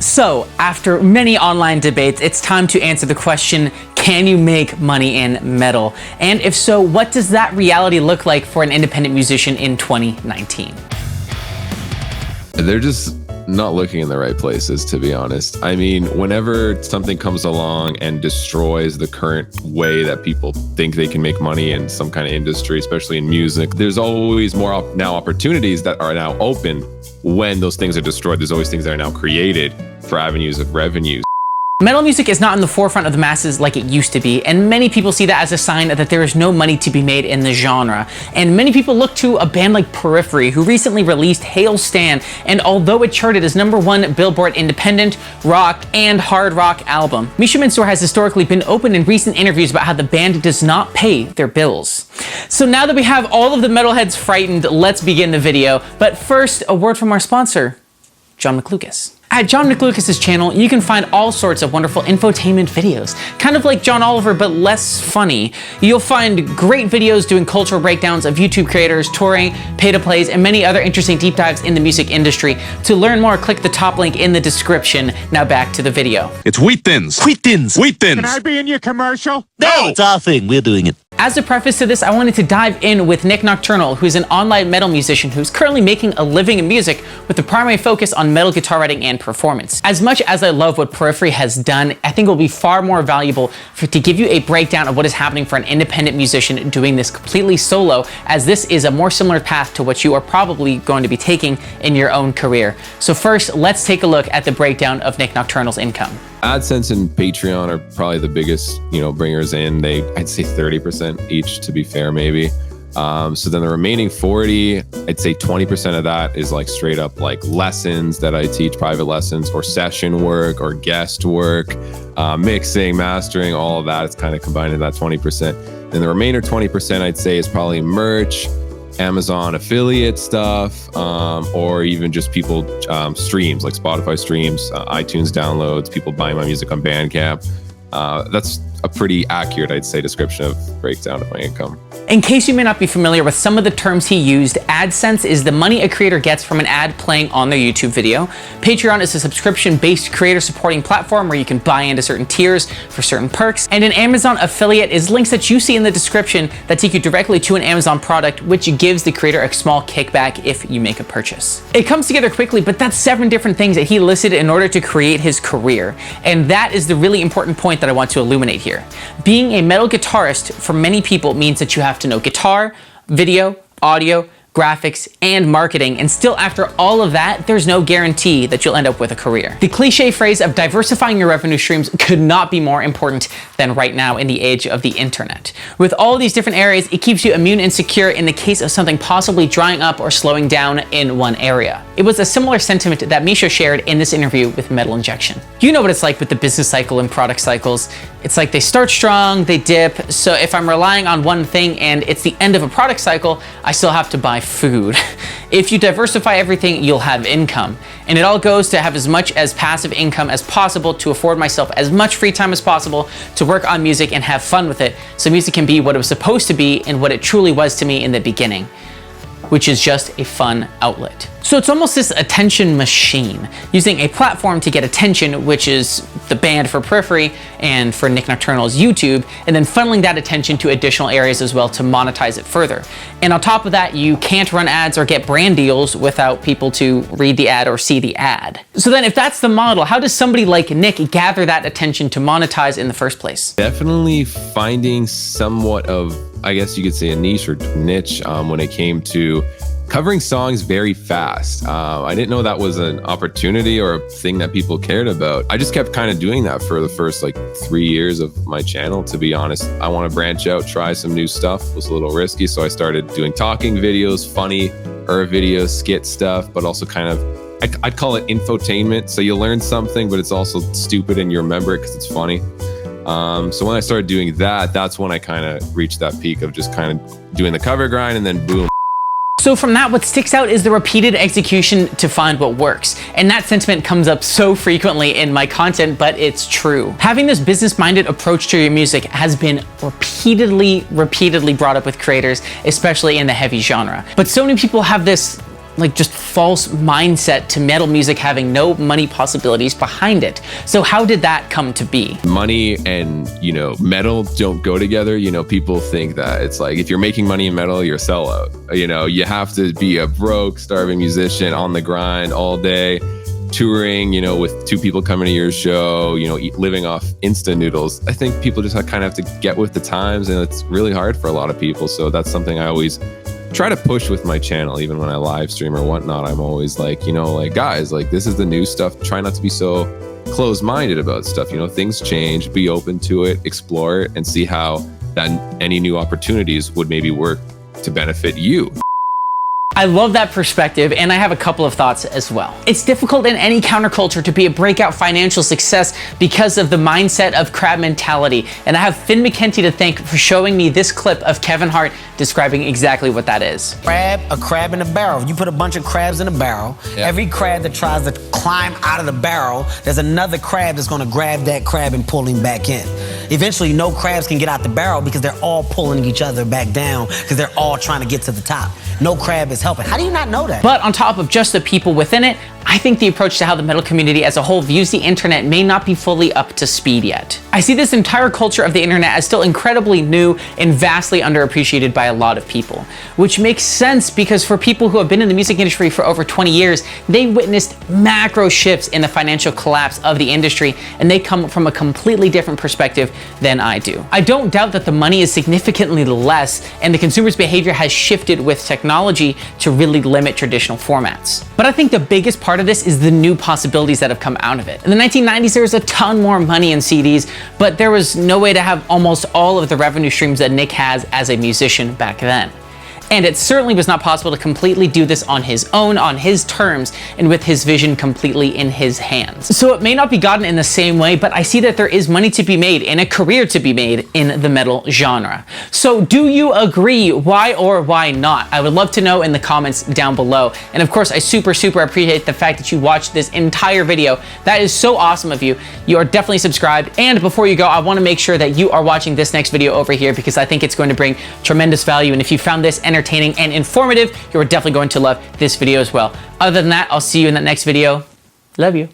So, after many online debates, it's time to answer the question, can you make money in metal? And if so, what does that reality look like for an independent musician in 2019? They're just not looking in the right places, to be honest. I mean, whenever something comes along and destroys the current way that people think they can make money in some kind of industry, especially in music, there's always more now opportunities that are now open. When those things are destroyed, there's always things that are now created for avenues of revenue. Metal music is not in the forefront of the masses like it used to be, and many people see that as a sign that there is no money to be made in the genre. And many people look to a band like Periphery, who recently released Hail Stan, and although it charted as #1 Billboard independent, rock, and hard rock album, Misha Mansoor has historically been open in recent interviews about how the band does not pay their bills. So now that we have all of the metalheads frightened, let's begin the video. But first, a word from our sponsor, John McLucas. At John McLucas' channel, you can find all sorts of wonderful infotainment videos, kind of like John Oliver, but less funny. You'll find great videos doing cultural breakdowns of YouTube creators, touring, pay-to-plays, and many other interesting deep dives in the music industry. To learn more, click the top link in the description. Now back to the video. It's Wheat Thins. Wheat Thins. Wheat Thins. Can I be in your commercial? No! It's our thing. We're doing it. As a preface to this, I wanted to dive in with Nik Nocturnal, who's an online metal musician who's currently making a living in music with a primary focus on metal guitar writing and performance. As much as I love what Periphery has done, I think it will be far more valuable to give you a breakdown of what is happening for an independent musician doing this completely solo, as this is a more similar path to what you are probably going to be taking in your own career. So first, let's take a look at the breakdown of Nik Nocturnal's income. AdSense and Patreon are probably the biggest, bringers in. I'd say 30% each, to be fair, maybe. So then the remaining 40, I'd say 20% of that is like straight up like lessons that I teach, private lessons or session work or guest work, mixing, mastering, all of that. It's kind of combined in that 20%. Then the remainder 20%, I'd say, is probably merch, Amazon affiliate stuff, or even just people streams like Spotify streams, iTunes downloads, people buying my music on Bandcamp. That's a pretty accurate, I'd say, description of breakdown of my income. In case you may not be familiar with some of the terms he used, AdSense is the money a creator gets from an ad playing on their YouTube video. Patreon is a subscription-based creator supporting platform where you can buy into certain tiers for certain perks. And an Amazon affiliate is links that you see in the description that take you directly to an Amazon product, which gives the creator a small kickback if you make a purchase. It comes together quickly, but that's 7 different things that he listed in order to create his career. And that is the really important point that I want to illuminate here. Being a metal guitarist for many people means that you have to know guitar, video, audio, graphics, and marketing, and still after all of that, there's no guarantee that you'll end up with a career. The cliche phrase of diversifying your revenue streams could not be more important than right now in the age of the internet. With all these different areas, it keeps you immune and secure in the case of something possibly drying up or slowing down in one area. It was a similar sentiment that Misha shared in this interview with Metal Injection. You know what it's like with the business cycle and product cycles. It's like they start strong, they dip, so if I'm relying on one thing and it's the end of a product cycle, I still have to buy food. If you diversify everything, you'll have income. And it all goes to have as much as passive income as possible to afford myself as much free time as possible to work on music and have fun with it, so music can be what it was supposed to be and what it truly was to me in the beginning, which is just a fun outlet. So it's almost this attention machine, using a platform to get attention, which is the band for Periphery and for Nik Nocturnal's YouTube, and then funneling that attention to additional areas as well to monetize it further. And on top of that, you can't run ads or get brand deals without people to read the ad or see the ad. So then if that's the model, how does somebody like Nik gather that attention to monetize in the first place? Definitely finding somewhat of, I guess you could say, a niche or niche when it came to covering songs very fast. I didn't know that was an opportunity or a thing that people cared about. I just kept kind of doing that for the first 3 years of my channel, to be honest. I want to branch out, try some new stuff. It was a little risky, so I started doing talking videos, funny videos, skit stuff, but also kind of, I'd call it infotainment. So you learn something, but it's also stupid and you remember it because it's funny. So when I started doing that, that's when I kind of reached that peak of just kind of doing the cover grind, and then boom. So from that, what sticks out is the repeated execution to find what works. And that sentiment comes up so frequently in my content, but it's true. Having this business-minded approach to your music has been repeatedly brought up with creators, especially in the heavy genre. But so many people have this like just false mindset to metal music having no money possibilities behind it. So how did that come to be? Money and, you know, metal don't go together. You know, people think that it's like, if you're making money in metal, you're a sellout. You know, you have to be a broke, starving musician on the grind all day, touring, you know, with 2 people coming to your show, you know, living off instant noodles. I think people just kind of have to get with the times, and it's really hard for a lot of people. So that's something I always try to push with my channel. Even when I live stream or whatnot, I'm always like, you know, like, guys, like, this is the new stuff. Try not to be so closed-minded about stuff. You know, things change, be open to it, explore it, and see how that any new opportunities would maybe work to benefit you. I love that perspective, and I have a couple of thoughts as well. It's difficult in any counterculture to be a breakout financial success because of the mindset of crab mentality, and I have Finn McKenty to thank for showing me this clip of Kevin Hart describing exactly what that is. A crab in a barrel. You put a bunch of crabs in a barrel. Yeah. Every crab that tries to climb out of the barrel, there's another crab that's gonna grab that crab and pull him back in. Eventually, no crabs can get out the barrel because they're all pulling each other back down because they're all trying to get to the top. No crab is helping. How do you not know that? But on top of just the people within it, I think the approach to how the metal community as a whole views the internet may not be fully up to speed yet. I see this entire culture of the internet as still incredibly new and vastly underappreciated by a lot of people, which makes sense because for people who have been in the music industry for over 20 years, they witnessed macro shifts in the financial collapse of the industry, and they come from a completely different perspective than I do. I don't doubt that the money is significantly less and the consumer's behavior has shifted with technology to really limit traditional formats. But I think the biggest part of this is the new possibilities that have come out of it. In the 1990s, there was a ton more money in CDs, but there was no way to have almost all of the revenue streams that Nik has as a musician back then. And it certainly was not possible to completely do this on his own, on his terms, and with his vision completely in his hands. So it may not be gotten in the same way, but I see that there is money to be made and a career to be made in the metal genre. So do you agree? Why or why not? I would love to know in the comments down below. And of course, I super appreciate the fact that you watched this entire video. That is so awesome of you. You are definitely subscribed. And before you go, I want to make sure that you are watching this next video over here because I think it's going to bring tremendous value. And if you found this entertaining and informative, you're definitely going to love this video as well. Other than that, I'll see you in that next video. Love you.